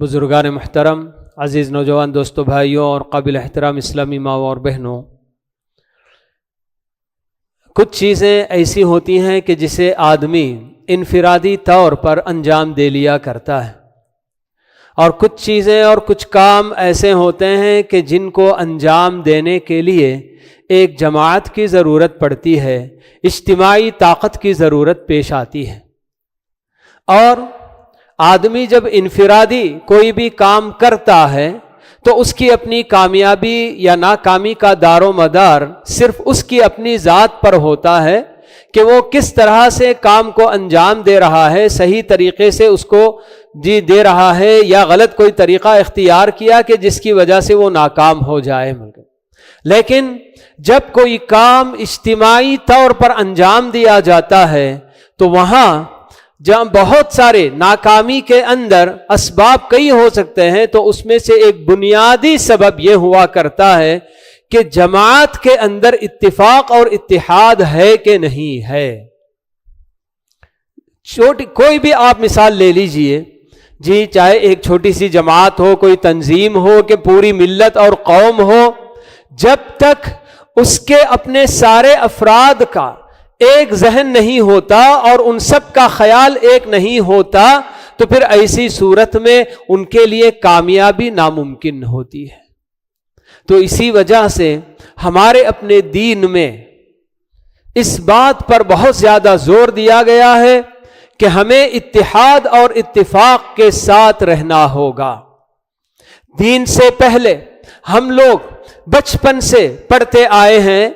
بزرگان محترم، عزیز نوجوان دوستوں، بھائیوں اور قابل احترام اسلامی ماؤں اور بہنوں، کچھ چیزیں ایسی ہوتی ہیں کہ جسے آدمی انفرادی طور پر انجام دے لیا کرتا ہے، اور کچھ چیزیں اور کچھ کام ایسے ہوتے ہیں کہ جن کو انجام دینے کے لیے ایک جماعت کی ضرورت پڑتی ہے، اجتماعی طاقت کی ضرورت پیش آتی ہے۔ اور آدمی جب انفرادی کوئی بھی کام کرتا ہے تو اس کی اپنی کامیابی یا ناکامی کا دار و مدار صرف اس کی اپنی ذات پر ہوتا ہے کہ وہ کس طرح سے کام کو انجام دے رہا ہے، صحیح طریقے سے اس کو دے رہا ہے یا غلط کوئی طریقہ اختیار کیا کہ جس کی وجہ سے وہ ناکام ہو جائے۔ لیکن جب کوئی کام اجتماعی طور پر انجام دیا جاتا ہے تو وہاں جہاں بہت سارے ناکامی کے اندر اسباب کئی ہو سکتے ہیں، تو اس میں سے ایک بنیادی سبب یہ ہوا کرتا ہے کہ جماعت کے اندر اتفاق اور اتحاد ہے کہ نہیں ہے۔ کوئی بھی آپ مثال لے لیجئے جی، چاہے ایک چھوٹی سی جماعت ہو، کوئی تنظیم ہو کہ پوری ملت اور قوم ہو، جب تک اس کے اپنے سارے افراد کا ایک ذہن نہیں ہوتا اور ان سب کا خیال ایک نہیں ہوتا تو پھر ایسی صورت میں ان کے لیے کامیابی ناممکن ہوتی ہے۔ تو اسی وجہ سے ہمارے اپنے دین میں اس بات پر بہت زیادہ زور دیا گیا ہے کہ ہمیں اتحاد اور اتفاق کے ساتھ رہنا ہوگا۔ دین سے پہلے ہم لوگ بچپن سے پڑھتے آئے ہیں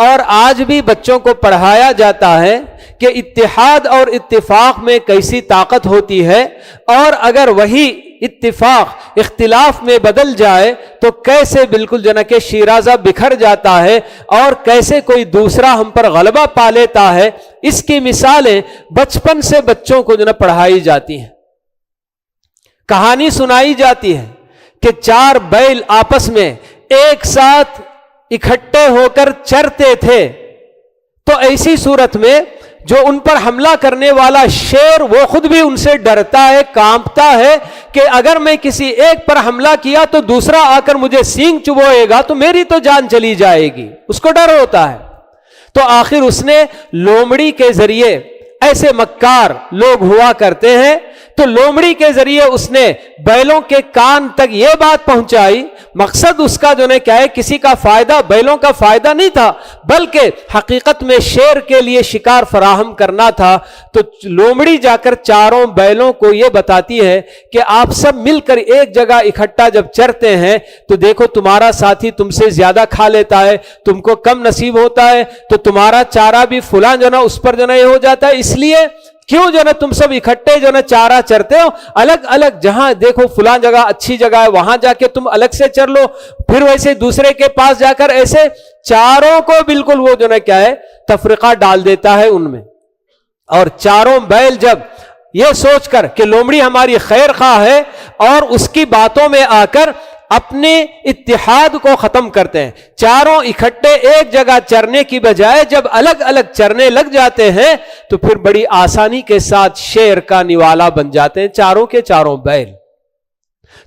اور آج بھی بچوں کو پڑھایا جاتا ہے کہ اتحاد اور اتفاق میں کیسی طاقت ہوتی ہے، اور اگر وہی اتفاق اختلاف میں بدل جائے تو کیسے بالکل کہ شیرازہ بکھر جاتا ہے اور کیسے کوئی دوسرا ہم پر غلبہ پا لیتا ہے۔ اس کی مثالیں بچپن سے بچوں کو پڑھائی جاتی ہیں، کہانی سنائی جاتی ہے کہ چار بیل آپس میں ایک ساتھ اکٹھے ہو کر چرتے تھے، تو ایسی صورت میں جو ان پر حملہ کرنے والا شیر وہ خود بھی ان سے ڈرتا ہے، کانپتا ہے کہ اگر میں کسی ایک پر حملہ کیا تو دوسرا آ کر مجھے سینگ چبوئے گا تو میری تو جان چلی جائے گی، اس کو ڈر ہوتا ہے۔ تو آخر اس نے لومڑی کے ذریعے، ایسے مکار لوگ ہوا کرتے ہیں، تو لومڑی کے ذریعے اس نے بیلوں کے کان تک یہ بات پہنچائی۔ مقصد اس کا کیا ہے، کسی کا فائدہ، بیلوں کا فائدہ نہیں تھا، بلکہ حقیقت میں شیر کے لیے شکار فراہم کرنا تھا۔ تو لومڑی جا کر چاروں بیلوں کو یہ بتاتی ہے کہ آپ سب مل کر ایک جگہ اکٹھا جب چرتے ہیں تو دیکھو تمہارا ساتھی تم سے زیادہ کھا لیتا ہے، تم کو کم نصیب ہوتا ہے، تو تمہارا چارہ بھی فلاں اس پر یہ ہو جاتا ہے، اس لیے کیوں تم سب اکٹھے چارہ چرتے ہو، الگ الگ جہاں دیکھو فلاں جگہ اچھی جگہ ہے وہاں جا کے تم الگ سے چر لو، پھر ویسے دوسرے کے پاس جا کر ایسے چاروں کو بالکل وہ کیا ہے تفرقہ ڈال دیتا ہے ان میں۔ اور چاروں بیل جب یہ سوچ کر کہ لومڑی ہماری خیر خواہ ہے اور اس کی باتوں میں آ کر اپنے اتحاد کو ختم کرتے ہیں، چاروں اکٹھے ایک جگہ چرنے کی بجائے جب الگ الگ چرنے لگ جاتے ہیں تو پھر بڑی آسانی کے ساتھ شیر کا نوالا بن جاتے ہیں چاروں کے چاروں بیل۔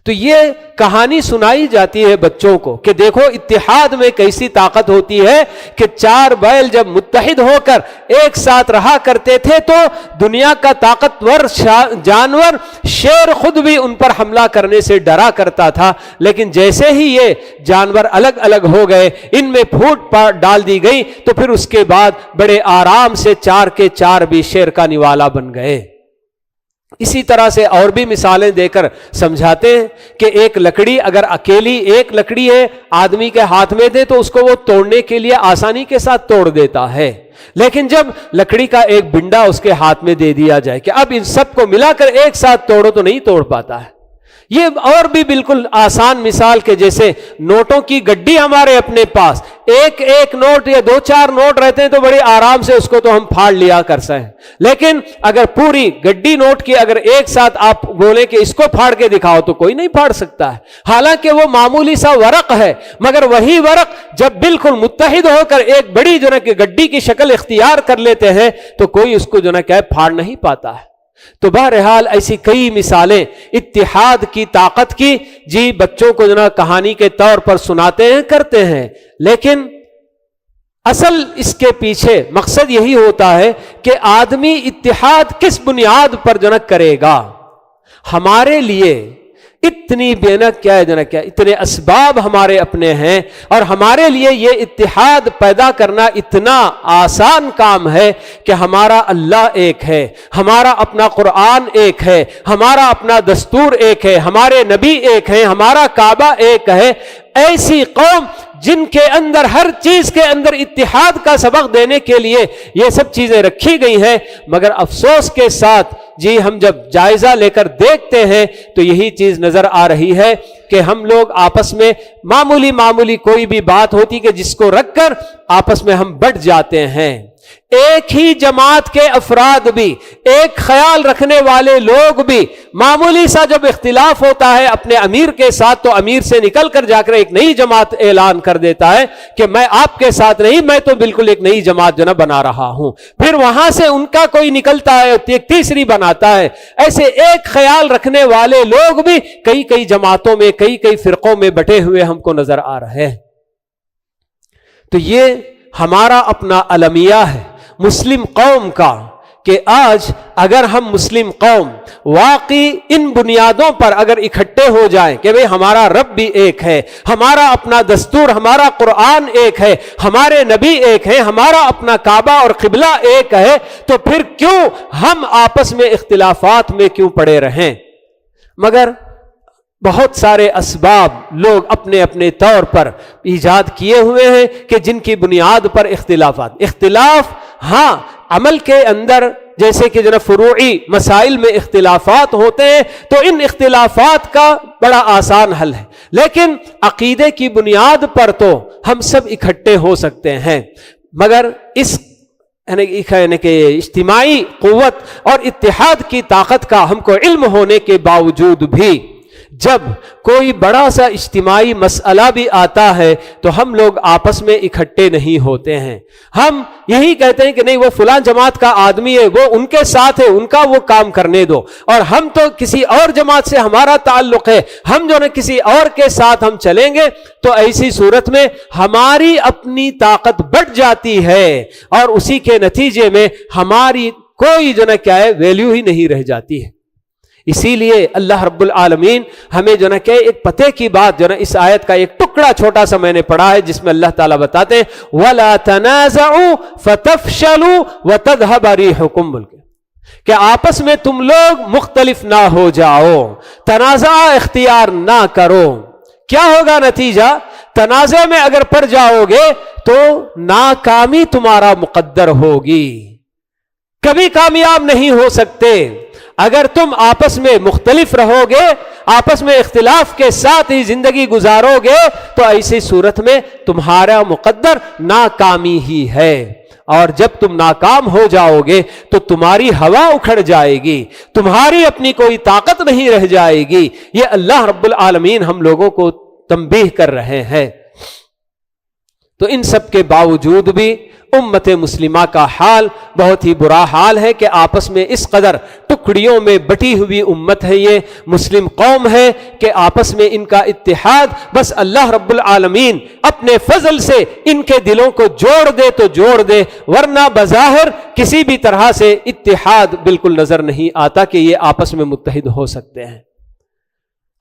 تو یہ کہانی سنائی جاتی ہے بچوں کو کہ دیکھو اتحاد میں کیسی طاقت ہوتی ہے کہ چار بیل جب متحد ہو کر ایک ساتھ رہا کرتے تھے تو دنیا کا طاقتور جانور شیر خود بھی ان پر حملہ کرنے سے ڈرا کرتا تھا، لیکن جیسے ہی یہ جانور الگ الگ ہو گئے، ان میں پھوٹ ڈال دی گئی، تو پھر اس کے بعد بڑے آرام سے چار کے چار بھی شیر کا نوالا بن گئے۔ اسی طرح سے اور بھی مثالیں دے کر سمجھاتے ہیں کہ ایک لکڑی اگر اکیلی ایک لکڑی ہے آدمی کے ہاتھ میں دے تو اس کو وہ توڑنے کے لیے آسانی کے ساتھ توڑ دیتا ہے، لیکن جب لکڑی کا ایک بنڈا اس کے ہاتھ میں دے دیا جائے کہ اب ان سب کو ملا کر ایک ساتھ توڑو تو نہیں توڑ پاتا ہے۔ یہ اور بھی بالکل آسان مثال کے جیسے نوٹوں کی گڈی ہمارے اپنے پاس ایک ایک نوٹ یا دو چار نوٹ رہتے ہیں تو بڑی آرام سے اس کو تو ہم پھاڑ لیا کر سکیں، لیکن اگر پوری گڈی نوٹ کی اگر ایک ساتھ آپ بولیں کہ اس کو پھاڑ کے دکھاؤ تو کوئی نہیں پھاڑ سکتا ہے، حالانکہ وہ معمولی سا ورق ہے، مگر وہی ورق جب بالکل متحد ہو کر ایک بڑی گڈی کی شکل اختیار کر لیتے ہیں تو کوئی اس کو کیا ہے پھاڑ نہیں پاتا ہے۔ تو بہرحال ایسی کئی مثالیں اتحاد کی طاقت کی جی بچوں کو جناب کہانی کے طور پر سناتے ہیں کرتے ہیں، لیکن اصل اس کے پیچھے مقصد یہی ہوتا ہے کہ آدمی اتحاد کس بنیاد پر جناب کرے گا۔ ہمارے لیے اتنی بینک کیا ہے جناب، کیا اتنے اسباب ہمارے اپنے ہیں، اور ہمارے لیے یہ اتحاد پیدا کرنا اتنا آسان کام ہے کہ ہمارا اللہ ایک ہے، ہمارا اپنا قرآن ایک ہے، ہمارا اپنا دستور ایک ہے، ہمارے نبی ایک ہیں، ہمارا کعبہ ایک ہے۔ ایسی قوم جن کے اندر ہر چیز کے اندر اتحاد کا سبق دینے کے لیے یہ سب چیزیں رکھی گئی ہیں، مگر افسوس کے ساتھ جی ہم جب جائزہ لے کر دیکھتے ہیں تو یہی چیز نظر آ رہی ہے کہ ہم لوگ آپس میں معمولی کوئی بھی بات ہوتی کہ جس کو رکھ کر آپس میں ہم بٹ جاتے ہیں۔ ایک ہی جماعت کے افراد بھی، ایک خیال رکھنے والے لوگ بھی معمولی سا جب اختلاف ہوتا ہے اپنے امیر کے ساتھ تو امیر سے نکل کر جا کر ایک نئی جماعت اعلان کر دیتا ہے کہ میں آپ کے ساتھ نہیں، میں تو بالکل ایک نئی جماعت جو نا بنا رہا ہوں۔ پھر وہاں سے ان کا کوئی نکلتا ہے ایک تیسری بناتا ہے۔ ایسے ایک خیال رکھنے والے لوگ بھی کئی جماعتوں میں کئی فرقوں میں بٹے ہوئے ہم کو نظر آ رہے ہیں۔ تو یہ ہمارا اپنا المیہ ہے مسلم قوم کا کہ آج اگر ہم مسلم قوم واقعی ان بنیادوں پر اگر اکٹھے ہو جائیں کہ بھئی ہمارا رب بھی ایک ہے، ہمارا اپنا دستور، ہمارا قرآن ایک ہے، ہمارے نبی ایک ہیں، ہمارا اپنا کعبہ اور قبلہ ایک ہے، تو پھر کیوں ہم آپس میں اختلافات میں کیوں پڑے رہیں؟ مگر بہت سارے اسباب لوگ اپنے اپنے طور پر ایجاد کیے ہوئے ہیں کہ جن کی بنیاد پر اختلاف ہاں عمل کے اندر جیسے کہ جناب فروعی مسائل میں اختلافات ہوتے ہیں تو ان اختلافات کا بڑا آسان حل ہے، لیکن عقیدے کی بنیاد پر تو ہم سب اکٹھے ہو سکتے ہیں۔ مگر اس یعنی کہ اجتماعی قوت اور اتحاد کی طاقت کا ہم کو علم ہونے کے باوجود بھی جب کوئی بڑا سا اجتماعی مسئلہ بھی آتا ہے تو ہم لوگ آپس میں اکٹھے نہیں ہوتے ہیں۔ ہم یہی کہتے ہیں کہ نہیں وہ فلاں جماعت کا آدمی ہے، وہ ان کے ساتھ ہے، ان کا وہ کام کرنے دو، اور ہم تو کسی اور جماعت سے ہمارا تعلق ہے، ہم جو ہے کسی اور کے ساتھ ہم چلیں گے۔ تو ایسی صورت میں ہماری اپنی طاقت بڑھ جاتی ہے اور اسی کے نتیجے میں ہماری کوئی جو ہے کیا ہے ویلیو ہی نہیں رہ جاتی ہے۔ اسی لیے اللہ رب العالمین ہمیں جو ہے کہ ایک پتے کی بات جو ہے اس آیت کا ایک ٹکڑا چھوٹا سا میں نے پڑھا ہے جس میں اللہ تعالیٰ بتاتے ہیں وَلَا تَنَازَعُوا فَتَفْشَلُوا وَتَذْهَبَ رِيحُكُمْ، بلکہ کہ آپس میں تم لوگ مختلف نہ ہو جاؤ، تنازع اختیار نہ کرو۔ کیا ہوگا نتیجہ؟ تنازع میں اگر پڑ جاؤ گے تو ناکامی تمہارا مقدر ہوگی، کبھی کامیاب نہیں ہو سکتے۔ اگر تم آپس میں مختلف رہو گے، آپس میں اختلاف کے ساتھ ہی زندگی گزارو گے تو ایسی صورت میں تمہارا مقدر ناکامی ہی ہے، اور جب تم ناکام ہو جاؤ گے تو تمہاری ہوا اکھڑ جائے گی، تمہاری اپنی کوئی طاقت نہیں رہ جائے گی۔ یہ اللہ رب العالمین ہم لوگوں کو تنبیہ کر رہے ہیں۔ تو ان سب کے باوجود بھی امت مسلمہ کا حال بہت ہی برا حال ہے کہ آپس میں اس قدر ٹکڑیوں میں بٹی ہوئی امت ہے، یہ مسلم قوم ہے کہ آپس میں ان کا اتحاد بس اللہ رب العالمین اپنے فضل سے ان کے دلوں کو جوڑ دے تو جوڑ دے، ورنہ بظاہر کسی بھی طرح سے اتحاد بالکل نظر نہیں آتا کہ یہ آپس میں متحد ہو سکتے ہیں۔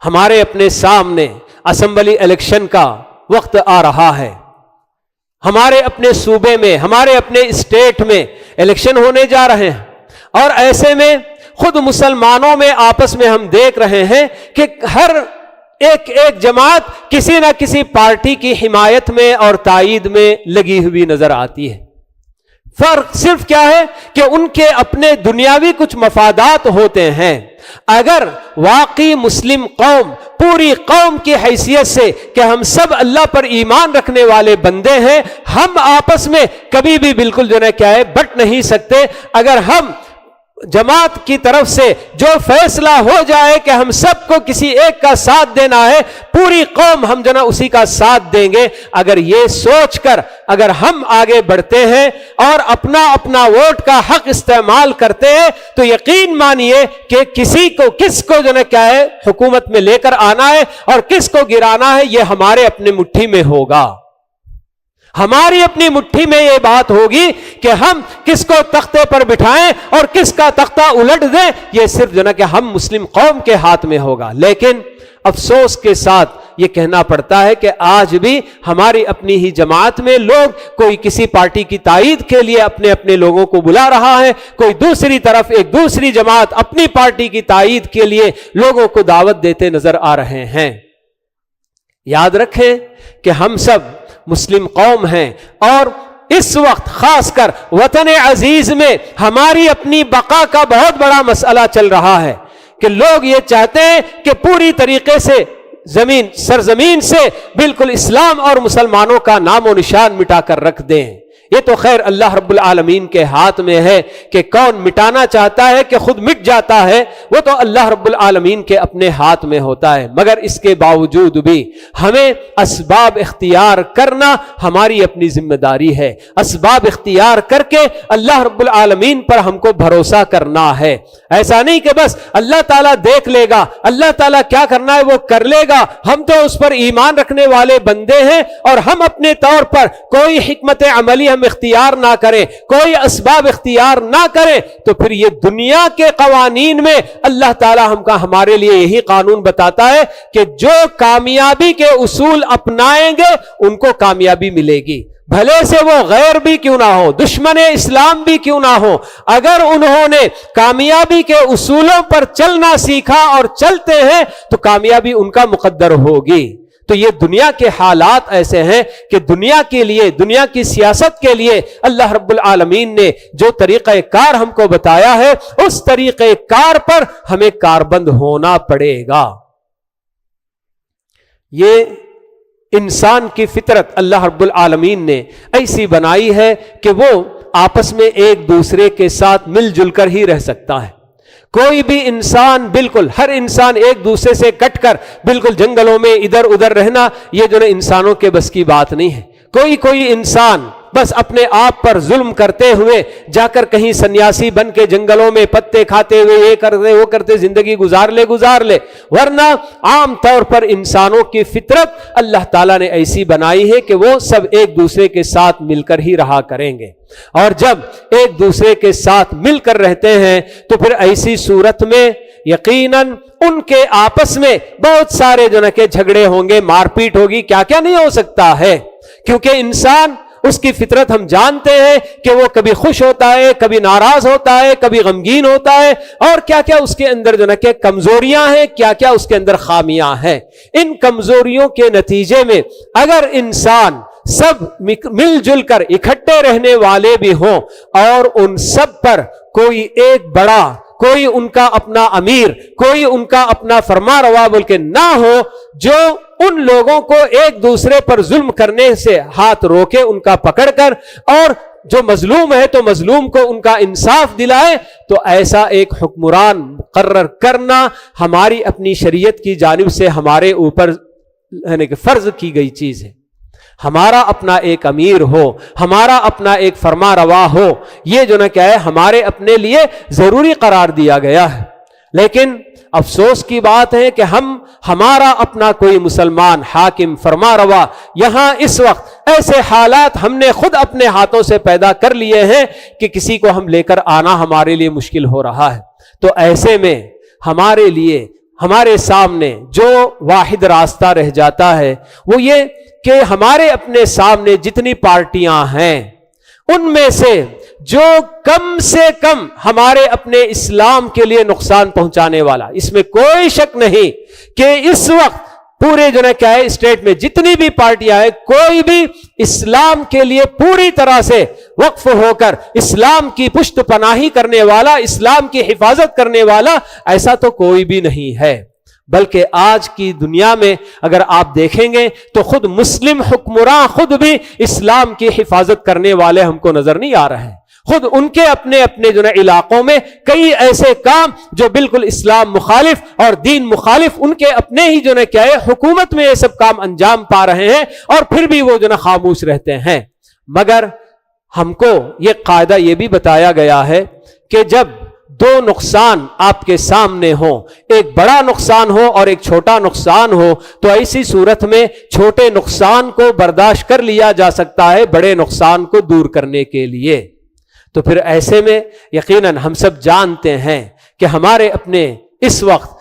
ہمارے اپنے سامنے اسمبلی الیکشن کا وقت آ رہا ہے، ہمارے اپنے صوبے میں، ہمارے اپنے اسٹیٹ میں الیکشن ہونے جا رہے ہیں، اور ایسے میں خود مسلمانوں میں آپس میں ہم دیکھ رہے ہیں کہ ہر ایک جماعت کسی نہ کسی پارٹی کی حمایت میں اور تائید میں لگی ہوئی نظر آتی ہے۔ فرق صرف کیا ہے کہ ان کے اپنے دنیاوی کچھ مفادات ہوتے ہیں۔ اگر واقعی مسلم قوم پوری قوم کی حیثیت سے کہ ہم سب اللہ پر ایمان رکھنے والے بندے ہیں، ہم آپس میں کبھی بھی بالکل جو ہے کیا ہے بٹ نہیں سکتے۔ اگر ہم جماعت کی طرف سے جو فیصلہ ہو جائے کہ ہم سب کو کسی ایک کا ساتھ دینا ہے، پوری قوم ہم جو نا اسی کا ساتھ دیں گے، اگر یہ سوچ کر اگر ہم آگے بڑھتے ہیں اور اپنا اپنا ووٹ کا حق استعمال کرتے ہیں تو یقین مانیے کہ کس کو جو نا کیا ہے حکومت میں لے کر آنا ہے اور کس کو گرانا ہے، یہ ہمارے اپنے مٹھی میں ہوگا۔ ہماری اپنی مٹھی میں یہ بات ہوگی کہ ہم کس کو تختے پر بٹھائیں اور کس کا تختہ الٹ دیں، یہ صرف جو نا کہ ہم مسلم قوم کے ہاتھ میں ہوگا۔ لیکن افسوس کے ساتھ یہ کہنا پڑتا ہے کہ آج بھی ہماری اپنی ہی جماعت میں لوگ کوئی کسی پارٹی کی تائید کے لیے اپنے اپنے لوگوں کو بلا رہا ہے، کوئی دوسری طرف ایک دوسری جماعت اپنی پارٹی کی تائید کے لیے لوگوں کو دعوت دیتے نظر آ رہے ہیں۔ یاد رکھیں کہ ہم سب مسلم قوم ہیں اور اس وقت خاص کر وطن عزیز میں ہماری اپنی بقا کا بہت بڑا مسئلہ چل رہا ہے کہ لوگ یہ چاہتے ہیں کہ پوری طریقے سے سرزمین سے بالکل اسلام اور مسلمانوں کا نام و نشان مٹا کر رکھ دیں۔ یہ تو خیر اللہ رب العالمین کے ہاتھ میں ہے کہ کون مٹانا چاہتا ہے کہ خود مٹ جاتا ہے، وہ تو اللہ رب العالمین کے اپنے ہاتھ میں ہوتا ہے، مگر اس کے باوجود بھی ہمیں اسباب اختیار کرنا ہماری اپنی ذمہ داری ہے۔ اسباب اختیار کر کے اللہ رب العالمین پر ہم کو بھروسہ کرنا ہے۔ ایسا نہیں کہ بس اللہ تعالیٰ دیکھ لے گا، اللہ تعالیٰ کیا کرنا ہے وہ کر لے گا، ہم تو اس پر ایمان رکھنے والے بندے ہیں اور ہم اپنے طور پر کوئی حکمت عملی ہم اختیار نہ کریں، کوئی اسباب اختیار نہ کریں، تو پھر یہ دنیا کے قوانین میں اللہ تعالیٰ ہمارے لیے یہی قانون بتاتا ہے کہ جو کامیابی کے اصول اپنائیں گے ان کو کامیابی ملے گی، بھلے سے وہ غیر بھی کیوں نہ ہو، دشمن اسلام بھی کیوں نہ ہو، اگر انہوں نے کامیابی کے اصولوں پر چلنا سیکھا اور چلتے ہیں تو کامیابی ان کا مقدر ہوگی۔ تو یہ دنیا کے حالات ایسے ہیں کہ دنیا کے لیے، دنیا کی سیاست کے لیے اللہ رب العالمین نے جو طریقہ کار ہم کو بتایا ہے اس طریقہ کار پر ہمیں کاربند ہونا پڑے گا۔ یہ انسان کی فطرت اللہ رب العالمین نے ایسی بنائی ہے کہ وہ آپس میں ایک دوسرے کے ساتھ مل جل کر ہی رہ سکتا ہے۔ کوئی بھی انسان بالکل ہر انسان ایک دوسرے سے کٹ کر بالکل جنگلوں میں ادھر ادھر رہنا یہ جو ہے انسانوں کے بس کی بات نہیں ہے۔ کوئی انسان بس اپنے آپ پر ظلم کرتے ہوئے جا کر کہیں سنیاسی بن کے جنگلوں میں پتے کھاتے ہوئے یہ کرتے وہ کرتے زندگی گزار لے، ورنہ عام طور پر انسانوں کی فطرت اللہ تعالیٰ نے ایسی بنائی ہے کہ وہ سب ایک دوسرے کے ساتھ مل کر ہی رہا کریں گے، اور جب ایک دوسرے کے ساتھ مل کر رہتے ہیں تو پھر ایسی صورت میں یقیناً ان کے آپس میں بہت سارے جو نا کہ جھگڑے ہوں گے، مار پیٹ ہوگی، کیا کیا نہیں ہو سکتا ہے، کیونکہ انسان اس کی فطرت ہم جانتے ہیں کہ وہ کبھی خوش ہوتا ہے، کبھی ناراض ہوتا ہے، کبھی غمگین ہوتا ہے، اور کیا کیا اس کے اندر جو نا کہ کمزوریاں ہیں، کیا کیا اس کے اندر خامیاں ہیں۔ ان کمزوریوں کے نتیجے میں اگر انسان سب مل جل کر اکٹھے رہنے والے بھی ہوں اور ان سب پر کوئی ایک بڑا، کوئی ان کا اپنا امیر، کوئی ان کا اپنا فرما روا بول کے نہ ہو جو ان لوگوں کو ایک دوسرے پر ظلم کرنے سے ہاتھ روکے، ان کا پکڑ کر، اور جو مظلوم ہے تو مظلوم کو ان کا انصاف دلائے، تو ایسا ایک حکمران مقرر کرنا ہماری اپنی شریعت کی جانب سے ہمارے اوپر یعنی کہ فرض کی گئی چیز ہے۔ ہمارا اپنا ایک امیر ہو، ہمارا اپنا ایک فرما روا ہو، یہ جو نہ کیا ہے ہمارے اپنے لیے ضروری قرار دیا گیا ہے۔ لیکن افسوس کی بات ہے کہ ہمارا اپنا کوئی مسلمان حاکم فرما روا یہاں اس وقت ایسے حالات ہم نے خود اپنے ہاتھوں سے پیدا کر لیے ہیں کہ کسی کو ہم لے کر آنا ہمارے لیے مشکل ہو رہا ہے۔ تو ایسے میں ہمارے لیے ہمارے سامنے جو واحد راستہ رہ جاتا ہے وہ یہ کہ ہمارے اپنے سامنے جتنی پارٹیاں ہیں ان میں سے جو کم سے کم ہمارے اپنے اسلام کے لیے نقصان پہنچانے والا، اس میں کوئی شک نہیں کہ اس وقت پورے جو ہے کیا ہے اسٹیٹ میں جتنی بھی پارٹیاں ہیں، کوئی بھی اسلام کے لیے پوری طرح سے وقف ہو کر اسلام کی پشت پناہی کرنے والا، اسلام کی حفاظت کرنے والا ایسا تو کوئی بھی نہیں ہے۔ بلکہ آج کی دنیا میں اگر آپ دیکھیں گے تو خود مسلم حکمراں خود بھی اسلام کی حفاظت کرنے والے ہم کو نظر نہیں آ رہے ہیں۔ خود ان کے اپنے اپنے جو نا علاقوں میں کئی ایسے کام جو بالکل اسلام مخالف اور دین مخالف، ان کے اپنے ہی جو نا کیا ہے حکومت میں یہ سب کام انجام پا رہے ہیں، اور پھر بھی وہ جو نا خاموش رہتے ہیں۔ مگر ہم کو یہ قاعدہ یہ بھی بتایا گیا ہے کہ جب دو نقصان آپ کے سامنے ہو، ایک بڑا نقصان ہو اور ایک چھوٹا نقصان ہو، تو ایسی صورت میں چھوٹے نقصان کو برداشت کر لیا جا سکتا ہے بڑے نقصان کو دور کرنے کے لیے۔ تو پھر ایسے میں یقیناً ہم سب جانتے ہیں کہ ہمارے اپنے اس وقت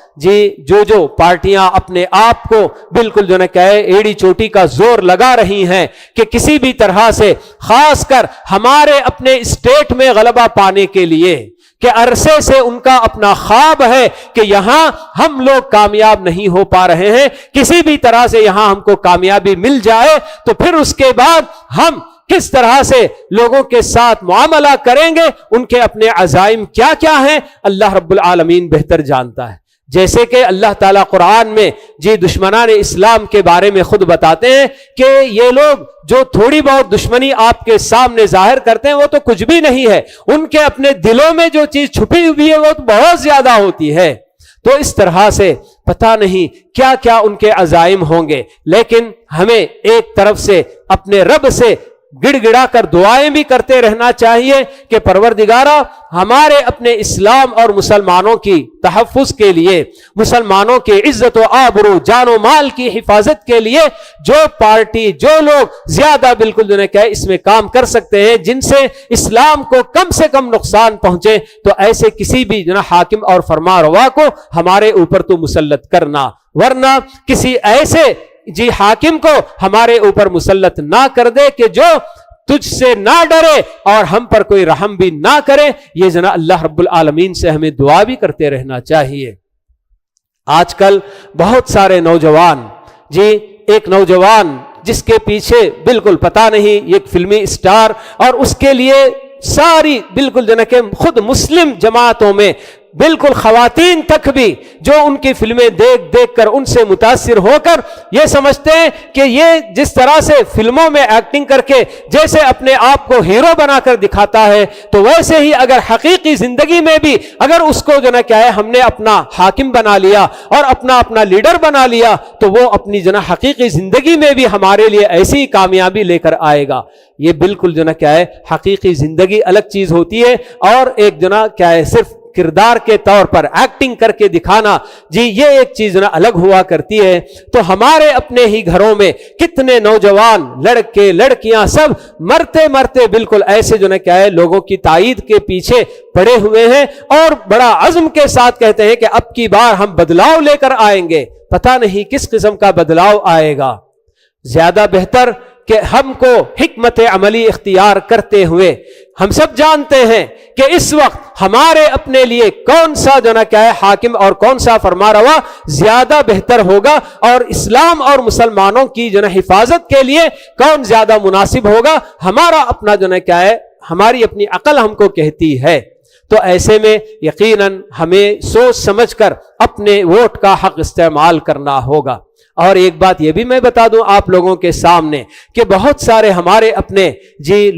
جو پارٹیاں اپنے آپ کو بالکل جو ہے کہے ایڑی چوٹی کا زور لگا رہی ہیں کہ کسی بھی طرح سے خاص کر ہمارے اپنے اسٹیٹ میں غلبہ پانے کے لیے، کہ عرصے سے ان کا اپنا خواب ہے کہ یہاں ہم لوگ کامیاب نہیں ہو پا رہے ہیں، کسی بھی طرح سے یہاں ہم کو کامیابی مل جائے تو پھر اس کے بعد ہم کس طرح سے لوگوں کے ساتھ معاملہ کریں گے، ان کے اپنے عزائم کیا کیا ہیں، اللہ رب العالمین بہتر جانتا ہے۔ جیسے کہ اللہ تعالیٰ قرآن میں دشمنان اسلام کے بارے میں خود بتاتے ہیں کہ یہ لوگ جو تھوڑی بہت دشمنی آپ کے سامنے ظاہر کرتے ہیں وہ تو کچھ بھی نہیں ہے، ان کے اپنے دلوں میں جو چیز چھپی ہوئی ہے وہ تو بہت زیادہ ہوتی ہے۔ تو اس طرح سے پتہ نہیں کیا کیا ان کے عزائم ہوں گے، لیکن ہمیں ایک طرف سے اپنے رب سے گڑ گڑا کر دعائیں بھی کرتے رہنا چاہیے کہ پروردگارا ہمارے اپنے اسلام اور مسلمانوں کی تحفظ کے لیے، مسلمانوں کے عزت و آبرو جان و مال کی حفاظت کے لیے جو پارٹی، جو لوگ زیادہ بالکل جو نے کہا اس میں کام کر سکتے ہیں، جن سے اسلام کو کم سے کم نقصان پہنچے، تو ایسے کسی بھی جو حاکم اور فرما روا کو ہمارے اوپر تو مسلط کرنا، ورنہ کسی ایسے حاکم کو ہمارے اوپر مسلط نہ کر دے کہ جو تجھ سے نہ ڈرے اور ہم پر کوئی رحم بھی نہ کرے۔ یہ جناب اللہ رب العالمین سے ہمیں دعا بھی کرتے رہنا چاہیے۔ آج کل بہت سارے نوجوان، ایک نوجوان جس کے پیچھے بالکل پتہ نہیں ایک فلمی اسٹار، اور اس کے لیے ساری بالکل جناب کہ خود مسلم جماعتوں میں بالکل خواتین تک بھی جو ان کی فلمیں دیکھ دیکھ کر ان سے متاثر ہو کر یہ سمجھتے ہیں کہ یہ جس طرح سے فلموں میں ایکٹنگ کر کے جیسے اپنے آپ کو ہیرو بنا کر دکھاتا ہے، تو ویسے ہی اگر حقیقی زندگی میں بھی اگر اس کو جو نا کیا ہے ہم نے اپنا حاکم بنا لیا اور اپنا لیڈر بنا لیا، تو وہ اپنی جو نا حقیقی زندگی میں بھی ہمارے لیے ایسی کامیابی لے کر آئے گا۔ یہ بالکل جو نا کیا ہے حقیقی زندگی الگ چیز ہوتی ہے، اور ایک جو نا کیا ہے صرف کردار کے طور پر ایکٹنگ کر کے دکھانا، یہ ایک چیز نا الگ ہوا کرتی ہے۔ تو ہمارے اپنے ہی گھروں میں کتنے نوجوان لڑکے لڑکیاں سب مرتے مرتے بالکل ایسے جو نا کیا ہے لوگوں کی تائید کے پیچھے پڑے ہوئے ہیں، اور بڑا عزم کے ساتھ کہتے ہیں کہ اب کی بار ہم بدلاؤ لے کر آئیں گے۔ پتہ نہیں کس قسم کا بدلاؤ آئے گا۔ زیادہ بہتر کہ ہم کو حکمت عملی اختیار کرتے ہوئے، ہم سب جانتے ہیں کہ اس وقت ہمارے اپنے لیے کون سا جو نا کیا ہے حاکم اور کون سا فرما روا زیادہ بہتر ہوگا، اور اسلام اور مسلمانوں کی جو نا حفاظت کے لیے کون زیادہ مناسب ہوگا، ہمارا اپنا جو نا کیا ہے ہماری اپنی عقل ہم کو کہتی ہے۔ تو ایسے میں یقیناً ہمیں سوچ سمجھ کر اپنے ووٹ کا حق استعمال کرنا ہوگا۔ اور ایک بات یہ بھی میں بتا دوں آپ لوگوں کے سامنے کہ بہت سارے ہمارے اپنے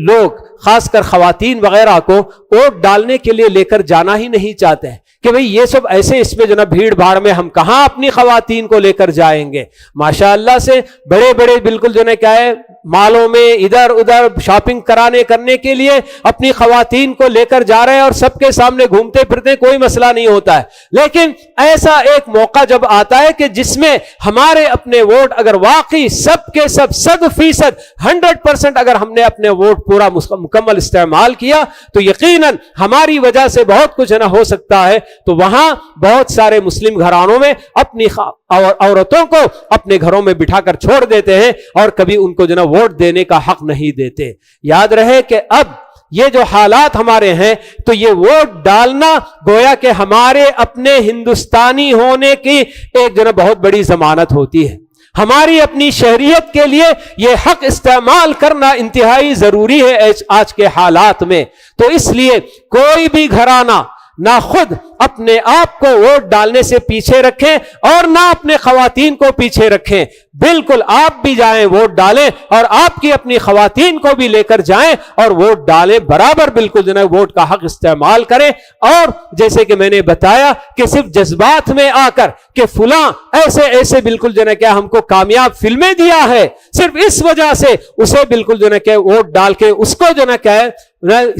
لوگ خاص کر خواتین وغیرہ کو ووٹ ڈالنے کے لیے لے کر جانا ہی نہیں چاہتے ہیں کہ بھئی یہ سب ایسے اس میں جو نا بھیڑ بھاڑ میں ہم کہاں اپنی خواتین کو لے کر جائیں گے۔ ماشاءاللہ سے بڑے بڑے بالکل جو نا کیا ہے مالوں میں ادھر ادھر شاپنگ کرنے کے لیے اپنی خواتین کو لے کر جا رہے ہیں، اور سب کے سامنے گھومتے پھرتے کوئی مسئلہ نہیں ہوتا ہے۔ لیکن ایسا ایک موقع جب آتا ہے کہ جس میں ہمارے اپنے ووٹ اگر واقعی سب کے سب 100% 100% اگر ہم نے اپنے ووٹ پورا مکمل استعمال کیا، تو یقیناً ہماری وجہ سے بہت کچھ نہ ہو سکتا ہے۔ تو وہاں بہت سارے مسلم گھرانوں میں اپنی عورتوں کو اپنے گھروں میں بٹھا کر چھوڑ دیتے ہیں، اور کبھی ان کو جو نا ووٹ دینے کا حق نہیں دیتے۔ یاد رہے کہ اب یہ جو حالات ہمارے ہیں، تو یہ ووٹ ڈالنا گویا کہ ہمارے اپنے ہندوستانی ہونے کی ایک جو نا بہت بڑی ضمانت ہوتی ہے۔ ہماری اپنی شہریت کے لیے یہ حق استعمال کرنا انتہائی ضروری ہے آج کے حالات میں۔ تو اس لیے کوئی بھی گھرانہ نہ خود اپنے آپ کو ووٹ ڈالنے سے پیچھے رکھیں اور نہ اپنے خواتین کو پیچھے رکھیں. بالکل آپ بھی جائیں ووٹ ڈالیں اور آپ کی اپنی خواتین کو بھی لے کر جائیں اور ووٹ ڈالیں برابر. بالکل جو ہے ووٹ کا حق استعمال کریں. اور جیسے کہ میں نے بتایا کہ صرف جذبات میں آ کر کہ فلاں ایسے ایسے بالکل جو ہے کہ ہم کو کامیاب فلمیں دیا ہے، صرف اس وجہ سے اسے بالکل جو ہے کہ ووٹ ڈال کے اس کو جو ہے کہ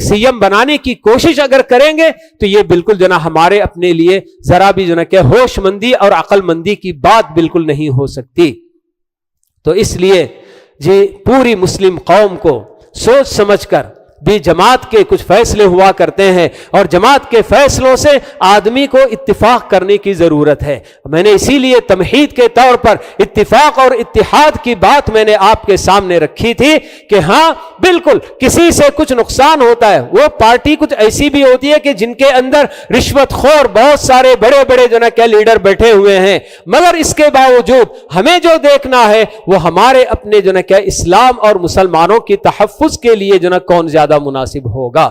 سی ایم بنانے کی کوشش اگر کریں گے تو یہ بالکل جو ہے ہمارے اپنے لیے ذرا بھی جو ہے کہ ہوش مندی اور عقل مندی کی بات بالکل نہیں ہو سکتی. تو اس لیے جی پوری مسلم قوم کو سوچ سمجھ کر بھی جماعت کے کچھ فیصلے ہوا کرتے ہیں اور جماعت کے فیصلوں سے آدمی کو اتفاق کرنے کی ضرورت ہے. میں نے اسی لیے تمہید کے طور پر اتفاق اور اتحاد کی بات میں نے آپ کے سامنے رکھی تھی کہ ہاں بالکل کسی سے کچھ نقصان ہوتا ہے، وہ پارٹی کچھ ایسی بھی ہوتی ہے کہ جن کے اندر رشوت خور بہت سارے بڑے بڑے جو ہے کہ لیڈر بیٹھے ہوئے ہیں، مگر اس کے باوجود ہمیں جو دیکھنا ہے وہ ہمارے اپنے جو ہے کہ اسلام اور مسلمانوں کی تحفظ کے لیے جو ہے کون زیادہ مناسب ہوگا.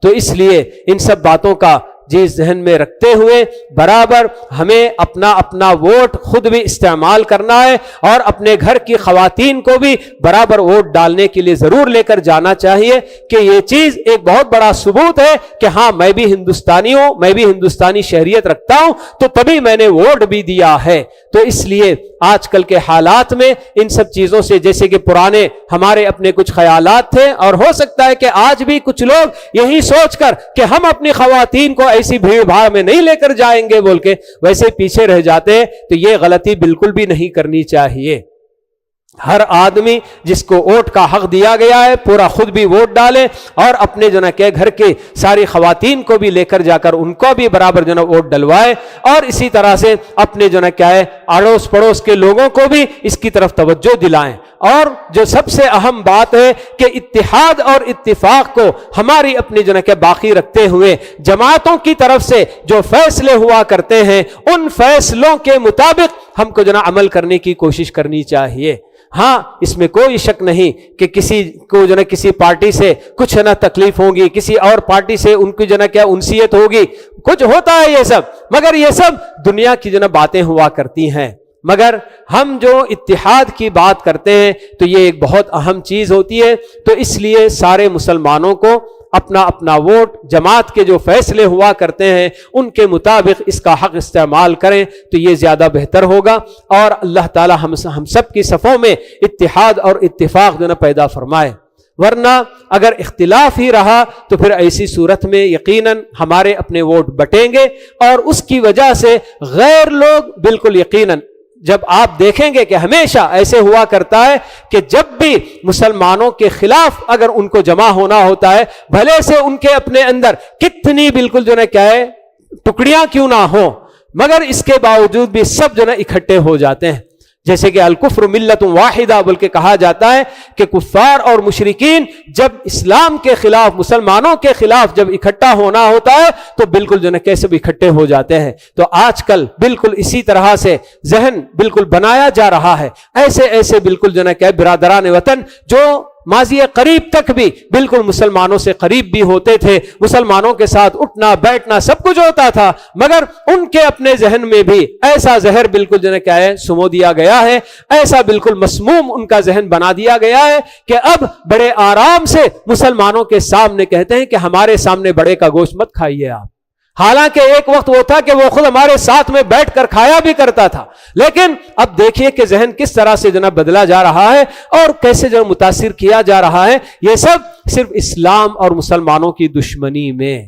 تو اس لیے ان سب باتوں کا جی ذہن میں رکھتے ہوئے برابر ہمیں اپنا ووٹ خود بھی استعمال کرنا ہے اور اپنے گھر کی خواتین کو بھی برابر ووٹ ڈالنے کے لیے ضرور لے کر جانا چاہیے کہ یہ چیز ایک بہت بڑا ثبوت ہے کہ ہاں میں بھی ہندوستانی ہوں، میں بھی ہندوستانی شہریت رکھتا ہوں، تو تبھی میں نے ووٹ بھی دیا ہے. تو اس لیے آج کل کے حالات میں ان سب چیزوں سے، جیسے کہ پرانے ہمارے اپنے کچھ خیالات تھے اور ہو سکتا ہے کہ آج بھی کچھ لوگ یہی سوچ کر کہ ہم اپنی خواتین کو ایسی بھیڑ بھاڑ میں نہیں لے کر جائیں گے بول کے ویسے پیچھے رہ جاتے ہیں، تو یہ غلطی بالکل بھی نہیں کرنی چاہیے. ہر آدمی جس کو ووٹ کا حق دیا گیا ہے پورا خود بھی ووٹ ڈالے اور اپنے جو ہے کہ گھر کے ساری خواتین کو بھی لے کر جا کر ان کو بھی برابر جو ہے ووٹ ڈلوائے اور اسی طرح سے اپنے جو ہے کیا ہے اڑوس پڑوس کے لوگوں کو بھی اس کی طرف توجہ دلائیں. اور جو سب سے اہم بات ہے کہ اتحاد اور اتفاق کو ہماری اپنی جو ہے کہ باقی رکھتے ہوئے جماعتوں کی طرف سے جو فیصلے ہوا کرتے ہیں ان فیصلوں کے مطابق ہم کو جو ہے عمل کرنے کی کوشش کرنی چاہیے. ہاں اس میں کوئی شک نہیں کہ کسی کو جو ہے کسی پارٹی سے کچھ نہ تکلیف ہوگی، کسی اور پارٹی سے ان کی جو ہے کیا انسیت ہوگی، کچھ ہوتا ہے یہ سب، مگر یہ سب دنیا کی جو ہے باتیں ہوا کرتی ہیں. مگر ہم جو اتحاد کی بات کرتے ہیں تو یہ ایک بہت اہم چیز ہوتی ہے. تو اس لیے سارے مسلمانوں کو اپنا ووٹ جماعت کے جو فیصلے ہوا کرتے ہیں ان کے مطابق اس کا حق استعمال کریں تو یہ زیادہ بہتر ہوگا اور اللہ تعالی ہم سب کی صفوں میں اتحاد اور اتفاق جو پیدا فرمائے. ورنہ اگر اختلاف ہی رہا تو پھر ایسی صورت میں یقیناً ہمارے اپنے ووٹ بٹیں گے اور اس کی وجہ سے غیر لوگ بالکل یقیناً جب آپ دیکھیں گے کہ ہمیشہ ایسے ہوا کرتا ہے کہ جب بھی مسلمانوں کے خلاف اگر ان کو جمع ہونا ہوتا ہے بھلے سے ان کے اپنے اندر کتنی بالکل جو ہے کیا ہے ٹکڑیاں کیوں نہ ہوں مگر اس کے باوجود بھی سب جو ہے اکٹھے ہو جاتے ہیں. جیسے کہ الکفر ملت واحدہ بول کے کہا جاتا ہے کہ کفار اور مشرکین جب اسلام کے خلاف مسلمانوں کے خلاف جب اکٹھا ہونا ہوتا ہے تو بالکل جو ہے کیسے بھی اکٹھے ہو جاتے ہیں. تو آج کل بالکل اسی طرح سے ذہن بالکل بنایا جا رہا ہے. ایسے بالکل جو ہے کہ برادران وطن جو ماضی قریب تک بھی بالکل مسلمانوں سے قریب بھی ہوتے تھے، مسلمانوں کے ساتھ اٹھنا بیٹھنا سب کچھ ہوتا تھا، مگر ان کے اپنے ذہن میں بھی ایسا زہر بالکل جو ہے کیا ہے سمو دیا گیا ہے، ایسا بالکل مسموم ان کا ذہن بنا دیا گیا ہے کہ اب بڑے آرام سے مسلمانوں کے سامنے کہتے ہیں کہ ہمارے سامنے بڑے کا گوشت مت کھائیے آپ. حالانکہ ایک وقت وہ تھا کہ وہ خود ہمارے ساتھ میں بیٹھ کر کھایا بھی کرتا تھا، لیکن اب دیکھیے کہ ذہن کس طرح سے جناب بدلا جا رہا ہے اور کیسے جو متاثر کیا جا رہا ہے. یہ سب صرف اسلام اور مسلمانوں کی دشمنی میں.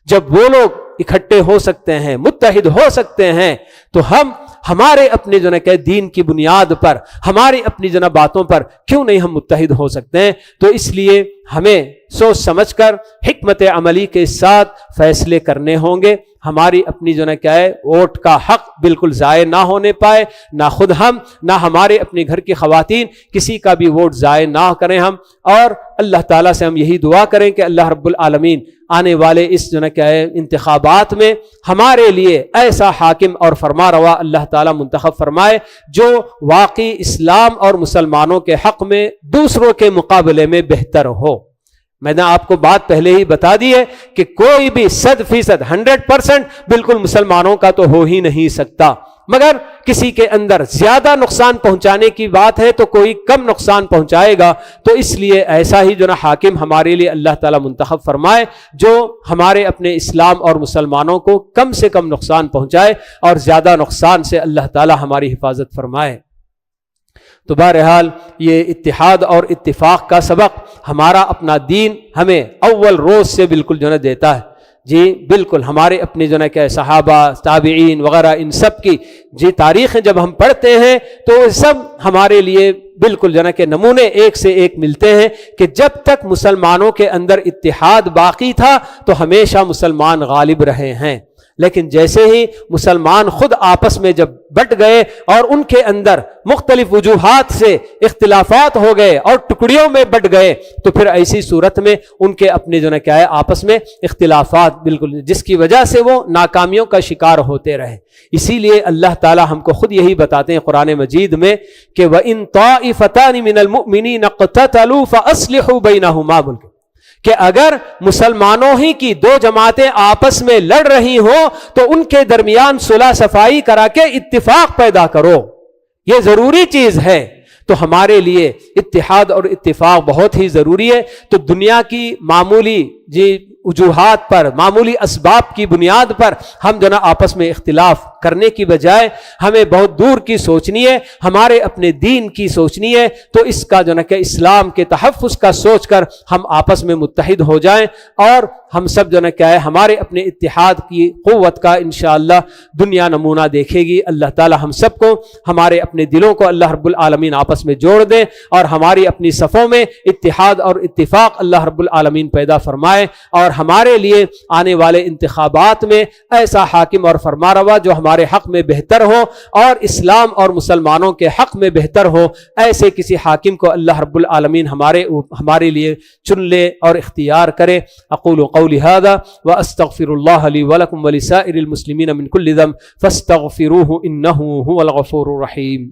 جب وہ لوگ اکٹھے ہو سکتے ہیں، متحد ہو سکتے ہیں، تو ہمارے اپنے جو ہے دین کی بنیاد پر ہماری اپنی جو باتوں پر کیوں نہیں ہم متحد ہو سکتے ہیں. تو اس لیے ہمیں سوچ سمجھ کر حکمت عملی کے ساتھ فیصلے کرنے ہوں گے. ہماری اپنی جو ہے کیا ہے ووٹ کا حق بالکل ضائع نہ ہونے پائے، نہ خود ہم نہ ہمارے اپنے گھر کی خواتین کسی کا بھی ووٹ ضائع نہ کریں ہم. اور اللہ تعالیٰ سے ہم یہی دعا کریں کہ اللہ رب العالمین آنے والے اس جو ہے کیا ہے انتخابات میں ہمارے لیے ایسا حاکم اور فرما روا اللہ تعالیٰ منتخب فرمائے جو واقعی اسلام اور مسلمانوں کے حق میں دوسروں کے مقابلے میں بہتر ہو. میں نے آپ کو بات پہلے ہی بتا دی ہے کہ کوئی بھی 100% 100% بالکل مسلمانوں کا تو ہو ہی نہیں سکتا، مگر کسی کے اندر زیادہ نقصان پہنچانے کی بات ہے تو کوئی کم نقصان پہنچائے گا، تو اس لیے ایسا ہی جو نا حاکم ہمارے لیے اللہ تعالیٰ منتخب فرمائے جو ہمارے اپنے اسلام اور مسلمانوں کو کم سے کم نقصان پہنچائے اور زیادہ نقصان سے اللہ تعالیٰ ہماری حفاظت فرمائے۔ تو بہرحال یہ اتحاد اور اتفاق کا سبق ہمارا اپنا دین ہمیں اول روز سے بالکل جو ہے دیتا ہے۔ جی بالکل، ہمارے اپنے جو ہے کہ صحابہ، تابعین وغیرہ ان سب کی جی تاریخیں جب ہم پڑھتے ہیں تو سب ہمارے لیے بالکل جو ہے کہ نمونے ایک سے ایک ملتے ہیں کہ جب تک مسلمانوں کے اندر اتحاد باقی تھا تو ہمیشہ مسلمان غالب رہے ہیں، لیکن جیسے ہی مسلمان خود آپس میں جب بٹ گئے اور ان کے اندر مختلف وجوہات سے اختلافات ہو گئے اور ٹکڑیوں میں بٹ گئے تو پھر ایسی صورت میں ان کے اپنے جو ہے کیا ہے آپس میں اختلافات بالکل، جس کی وجہ سے وہ ناکامیوں کا شکار ہوتے رہے۔ اسی لیے اللہ تعالی ہم کو خود یہی بتاتے ہیں قرآن مجید میں کہ وَإِن طَائِفَتَانِ مِنَ الْمُؤْمِنِينَ اقْتَتَلُوا فَأَصْلِحُوا بَيْنَهُمَا، کہ اگر مسلمانوں ہی کی دو جماعتیں آپس میں لڑ رہی ہوں تو ان کے درمیان صلح صفائی کرا کے اتفاق پیدا کرو، یہ ضروری چیز ہے۔ تو ہمارے لیے اتحاد اور اتفاق بہت ہی ضروری ہے۔ تو دنیا کی معمولی وجوہات پر، معمولی اسباب کی بنیاد پر ہم جو نا آپس میں اختلاف کرنے کی بجائے ہمیں بہت دور کی سوچنی ہے، ہمارے اپنے دین کی سوچنی ہے، تو اس کا جو نا کہ اسلام کے تحفظ کا سوچ کر ہم آپس میں متحد ہو جائیں، اور ہم سب جو نا کیا ہے ہمارے اپنے اتحاد کی قوت کا انشاءاللہ دنیا نمونہ دیکھے گی۔ اللہ تعالی ہم سب کو، ہمارے اپنے دلوں کو اللہ رب العالمین آپس میں جوڑ دیں، اور ہماری اپنی صفوں میں اتحاد اور اتفاق اللہ رب العالمین پیدا فرمائے، اور ہمارے لیے آنے والے انتخابات میں ایسا حاکم اور فرمانروا جو ہمارے حق میں بہتر ہو اور اسلام اور مسلمانوں کے حق میں بہتر ہو، ایسے کسی حاکم کو اللہ رب العالمین ہمارے لیے چن لے اور اختیار کرے۔ اقول قولی ھذا واستغفر اللہ لی ولکم ولسائر المسلمین من کل ذنب فاستغفروہ انہ ھو الغفور الرحیم۔